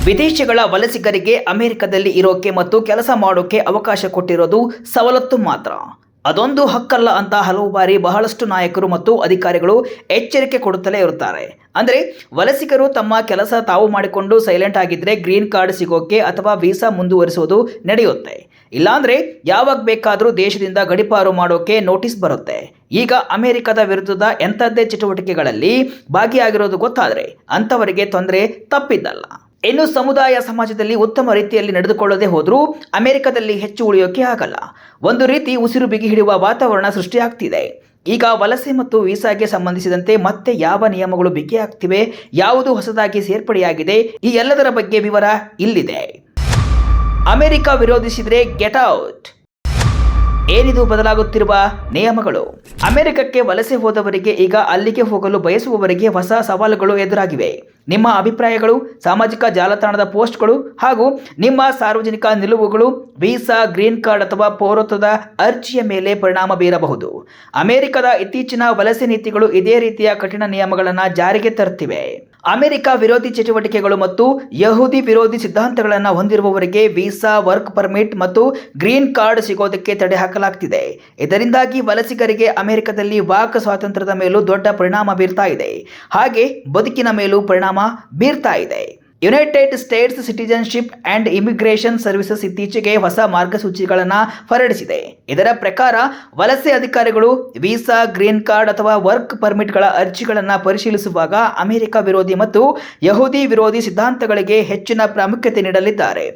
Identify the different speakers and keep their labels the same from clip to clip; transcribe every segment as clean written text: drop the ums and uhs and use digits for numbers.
Speaker 1: ವಿದೇಶಗಳ ವಲಸಿಗರಿಗೆ ಅಮೆರಿಕದಲ್ಲಿ ಇರೋಕೆ ಮತ್ತು ಕೆಲಸ ಮಾಡೋಕೆ ಅವಕಾಶ ಕೊಟ್ಟಿರೋದು ಸವಲತ್ತು ಮಾತ್ರ, ಅದೊಂದು ಹಕ್ಕಲ್ಲ ಅಂತ ಹಲವು ಬಾರಿ ಬಹಳಷ್ಟು ನಾಯಕರು ಮತ್ತು ಅಧಿಕಾರಿಗಳು ಎಚ್ಚರಿಕೆ ಕೊಡುತ್ತಲೇ ಇರುತ್ತಾರೆ. ಅಂದರೆ ವಲಸಿಗರು ತಮ್ಮ ಕೆಲಸ ತಾವು ಮಾಡಿಕೊಂಡು ಸೈಲೆಂಟ್ ಆಗಿದ್ರೆ ಗ್ರೀನ್ ಕಾರ್ಡ್ ಸಿಗೋಕೆ ಅಥವಾ ವೀಸಾ ಮುಂದುವರಿಸುವುದು ನಡೆಯುತ್ತೆ. ಇಲ್ಲಾಂದ್ರೆ ಯಾವಾಗ ಬೇಕಾದರೂ ದೇಶದಿಂದ ಗಡಿಪಾರು ಮಾಡೋಕೆ ನೋಟಿಸ್ ಬರುತ್ತೆ. ಈಗ ಅಮೆರಿಕದ ವಿರುದ್ಧದ ಎಂಥದ್ದೇ ಚಟುವಟಿಕೆಗಳಲ್ಲಿ ಭಾಗಿಯಾಗಿರೋದು ಗೊತ್ತಾದರೆ ಅಂಥವರಿಗೆ ತೊಂದರೆ ತಪ್ಪಿದ್ದಲ್ಲ. ಇನ್ನು ಸಮುದಾಯ ಸಮಾಜದಲ್ಲಿ ಉತ್ತಮ ರೀತಿಯಲ್ಲಿ ನಡೆದುಕೊಳ್ಳದೆ ಹೋದರೂ ಅಮೆರಿಕದಲ್ಲಿ ಹೆಚ್ಚು ಉಳಿಯೋಕೆ ಆಗಲ್ಲ. ಒಂದು ರೀತಿ ಉಸಿರು ಬಿಗಿ ಹಿಡಿಯುವ ವಾತಾವರಣ ಸೃಷ್ಟಿಯಾಗ್ತಿದೆ. ಈಗ ವಲಸೆ ಮತ್ತು ವೀಸಾಗೆ ಸಂಬಂಧಿಸಿದಂತೆ ಮತ್ತೆ ಯಾವ ನಿಯಮಗಳು ಬಿಗಿಯಾಗ್ತಿವೆ, ಯಾವುದು ಹೊಸದಾಗಿ ಸೇರ್ಪಡೆಯಾಗಿದೆ, ಈ ಎಲ್ಲದರ ಬಗ್ಗೆ ವಿವರ ಇಲ್ಲಿದೆ. ಅಮೆರಿಕ ವಿರೋಧಿಸಿದ್ರೆ ಗೆಟ್ ಔಟ್. ಏನಿದು ಬದಲಾಗುತ್ತಿರುವ ನಿಯಮಗಳು? ಅಮೆರಿಕಕ್ಕೆ ವಲಸೆ ಹೋದವರಿಗೆ ಈಗ ಅಲ್ಲಿಗೆ ಹೋಗಲು ಬಯಸುವವರಿಗೆ ಹೊಸ ಸವಾಲುಗಳು ಎದುರಾಗಿವೆ. ನಿಮ್ಮ ಅಭಿಪ್ರಾಯಗಳು, ಸಾಮಾಜಿಕ ಜಾಲತಾಣದ ಪೋಸ್ಟ್ಗಳು ಹಾಗೂ ನಿಮ್ಮ ಸಾರ್ವಜನಿಕ ನಿಲುವುಗಳು ವೀಸಾ, ಗ್ರೀನ್ ಕಾರ್ಡ್ ಅಥವಾ ಪೌರತ್ವದ ಅರ್ಜಿಯ ಮೇಲೆ ಪರಿಣಾಮ ಬೀರಬಹುದು. ಅಮೆರಿಕದ ಇತ್ತೀಚಿನ ವಲಸೆ ನೀತಿಗಳು ಇದೇ ರೀತಿಯ ಕಠಿಣ ನಿಯಮಗಳನ್ನು ಜಾರಿಗೆ ತರುತ್ತಿವೆ. ಅಮೆರಿಕ ವಿರೋಧಿ ಚಟುವಟಿಕೆಗಳು ಮತ್ತು ಯಹೂದಿ ವಿರೋಧಿ ಸಿದ್ಧಾಂತಗಳನ್ನು ಹೊಂದಿರುವವರಿಗೆ ವೀಸಾ, ವರ್ಕ್ ಪರ್ಮಿಟ್ ಮತ್ತು ಗ್ರೀನ್ ಕಾರ್ಡ್ ಸಿಗೋದಕ್ಕೆ ತಡೆ ಹಾಕಲಾಗ್ತಿದೆ. ಇದರಿಂದಾಗಿ ವಲಸಿಗರಿಗೆ ಅಮೆರಿಕದಲ್ಲಿ ವಾಕ್ ಸ್ವಾತಂತ್ರ್ಯದ ಮೇಲೂ ದೊಡ್ಡ ಪರಿಣಾಮ ಬೀರ್ತಾ ಇದೆ, ಹಾಗೆ ಬದುಕಿನ ಮೇಲೂ ಪರಿಣಾಮ ಬೀರ್ತಾ ಇದೆ. United States citizenship and immigration services ಇತ್ತೀಚೆಗೆ ಹೊಸ ಮಾರ್ಗಸೂಚಿಗಳನ್ನು ಹೊರಡಿಸಿದೆ. ಇದರ ಪ್ರಕಾರ ವಲಸೆ ಅಧಿಕಾರಿಗಳು ವೀಸಾ, ಗ್ರೀನ್ ಕಾರ್ಡ್ ಅಥವಾ ವರ್ಕ್ ಪರ್ಮಿಟ್ಗಳ ಅರ್ಜಿಗಳನ್ನು ಪರಿಶೀಲಿಸುವಾಗ ಅಮೆರಿಕ ವಿರೋಧಿ ಮತ್ತು ಯಹೂದಿ ವಿರೋಧಿ ಸಿದ್ಧಾಂತಗಳಿಗೆ ಹೆಚ್ಚಿನ ಪ್ರಾಮುಖ್ಯತೆ ನೀಡಲಿದ್ದಾರೆ.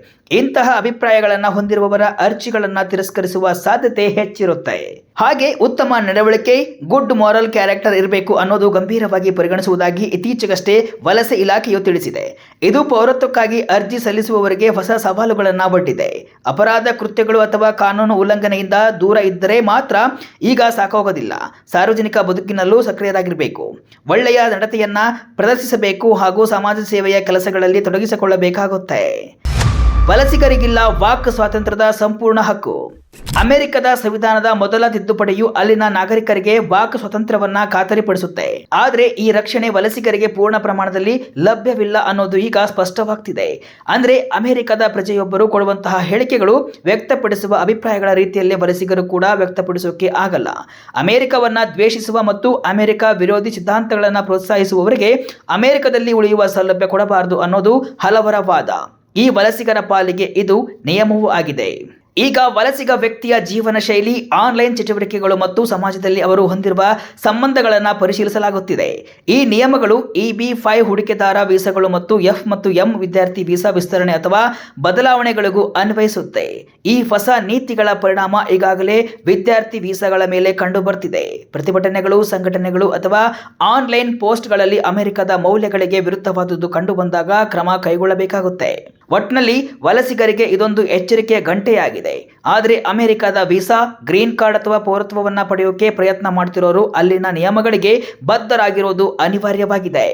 Speaker 1: ಇಂತಹ ಅಭಿಪ್ರಾಯಗಳನ್ನು ಹೊಂದಿರುವವರ ಅರ್ಜಿಗಳನ್ನು ತಿರಸ್ಕರಿಸುವ ಸಾಧ್ಯತೆ ಹೆಚ್ಚಿರುತ್ತೆ. ಹಾಗೆ ಉತ್ತಮ ನಡವಳಿಕೆ, ಗುಡ್ ಮಾರಲ್ ಕ್ಯಾರೆಕ್ಟರ್ ಇರಬೇಕು ಅನ್ನೋದು ಗಂಭೀರವಾಗಿ ಪರಿಗಣಿಸುವುದಾಗಿ ಇತ್ತೀಚೆಗಷ್ಟೇ ವಲಸೆ ಇಲಾಖೆಯು ತಿಳಿಸಿದೆ. ಇದು ಪೌರತ್ವಕ್ಕಾಗಿ ಅರ್ಜಿ ಸಲ್ಲಿಸುವವರಿಗೆ ಹೊಸ ಸವಾಲುಗಳನ್ನು ಒಡ್ಡಿದೆ. ಅಪರಾಧ ಕೃತ್ಯಗಳು ಅಥವಾ ಕಾನೂನು ಉಲ್ಲಂಘನೆಯಿಂದ ದೂರ ಇದ್ದರೆ ಮಾತ್ರ ಈಗ ಸಾಕಾಗೋದಿಲ್ಲ. ಸಾರ್ವಜನಿಕ ಬದುಕಿನಲ್ಲೂ ಸಕ್ರಿಯರಾಗಿರಬೇಕು, ಒಳ್ಳೆಯ ನಡತೆಯನ್ನ ಪ್ರದರ್ಶಿಸಬೇಕು ಹಾಗೂ ಸಮಾಜ ಸೇವೆಯ ಕೆಲಸಗಳಲ್ಲಿ ತೊಡಗಿಸಿಕೊಳ್ಳಬೇಕಾಗುತ್ತೆ. ವಲಸಿಗರಿಗಿಲ್ಲ ವಾಕ್ ಸ್ವಾತಂತ್ರ್ಯದ ಸಂಪೂರ್ಣ ಹಕ್ಕು. ಅಮೆರಿಕದ ಸಂವಿಧಾನದ ಮೊದಲ ತಿದ್ದುಪಡಿಯು ಅಲ್ಲಿನ ನಾಗರಿಕರಿಗೆ ವಾಕ್ ಸ್ವಾತಂತ್ರ್ಯವನ್ನ ಖಾತರಿಪಡಿಸುತ್ತೆ. ಆದರೆ ಈ ರಕ್ಷಣೆ ವಲಸಿಗರಿಗೆ ಪೂರ್ಣ ಪ್ರಮಾಣದಲ್ಲಿ ಲಭ್ಯವಿಲ್ಲ ಅನ್ನೋದು ಈಗ ಸ್ಪಷ್ಟವಾಗ್ತಿದೆ. ಅಂದ್ರೆ ಅಮೆರಿಕದ ಪ್ರಜೆಯೊಬ್ಬರು ಕೊಡುವಂತಹ ಹೇಳಿಕೆಗಳು, ವ್ಯಕ್ತಪಡಿಸುವ ಅಭಿಪ್ರಾಯಗಳ ರೀತಿಯಲ್ಲೇ ವಲಸಿಗರು ಕೂಡ ವ್ಯಕ್ತಪಡಿಸೋಕೆ ಆಗಲ್ಲ. ಅಮೆರಿಕವನ್ನ ದ್ವೇಷಿಸುವ ಮತ್ತು ಅಮೆರಿಕ ವಿರೋಧಿ ಸಿದ್ಧಾಂತಗಳನ್ನು ಪ್ರೋತ್ಸಾಹಿಸುವವರಿಗೆ ಅಮೆರಿಕದಲ್ಲಿ ಉಳಿಯುವ ಸೌಲಭ್ಯ ಕೊಡಬಾರದು ಅನ್ನೋದು ಹಲವರ ವಾದ. ಈ ವಲಸಿಗರ ಪಾಲಿಗೆ ಇದು ನಿಯಮವೂ ಆಗಿದೆ. ಈಗ ವಲಸಿಗ ವ್ಯಕ್ತಿಯ ಜೀವನ ಶೈಲಿ, ಆನ್ಲೈನ್ ಚಟುವಟಿಕೆಗಳು ಮತ್ತು ಸಮಾಜದಲ್ಲಿ ಅವರು ಹೊಂದಿರುವ ಸಂಬಂಧಗಳನ್ನು ಪರಿಶೀಲಿಸಲಾಗುತ್ತಿದೆ. ಈ ನಿಯಮಗಳು EB-5 ಹೂಡಿಕೆದಾರ ವೀಸಾಗಳು ಮತ್ತು F ಮತ್ತು M ವಿದ್ಯಾರ್ಥಿ ವೀಸಾ ವಿಸ್ತರಣೆ ಅಥವಾ ಬದಲಾವಣೆಗಳಿಗೂ ಅನ್ವಯಿಸುತ್ತೆ. ಈ ಹೊಸ ನೀತಿಗಳ ಪರಿಣಾಮ ಈಗಾಗಲೇ ವಿದ್ಯಾರ್ಥಿ ವೀಸಾಗಳ ಮೇಲೆ ಕಂಡುಬರ್ತಿದೆ. ಪ್ರತಿಭಟನೆಗಳು, ಸಂಘಟನೆಗಳು ಅಥವಾ ಆನ್ಲೈನ್ ಪೋಸ್ಟ್ಗಳಲ್ಲಿ ಅಮೆರಿಕದ ಮೌಲ್ಯಗಳಿಗೆ ವಿರುದ್ಧವಾದುದು ಕಂಡುಬಂದಾಗ ಕ್ರಮ ಕೈಗೊಳ್ಳಬೇಕಾಗುತ್ತೆ. ಒಟ್ನಲ್ಲಿ ವಲಸಿಗರಿಗೆ ಇದೊಂದು ಎಚ್ಚರಿಕೆಯ ಗಂಟೆಯಾಗಿದೆ. ಆದರೆ ಅಮೆರಿಕದ ವೀಸಾ, ಗ್ರೀನ್ ಕಾರ್ಡ್ ಅಥವಾ ಪೌರತ್ವವನ್ನು ಪಡೆಯೋಕೆ ಪ್ರಯತ್ನ ಮಾಡ್ತಿರೋರು ಅಲ್ಲಿನ ನಿಯಮಗಳಿಗೆ ಬದ್ಧರಾಗಿರೋದು ಅನಿವಾರ್ಯವಾಗಿದೆ.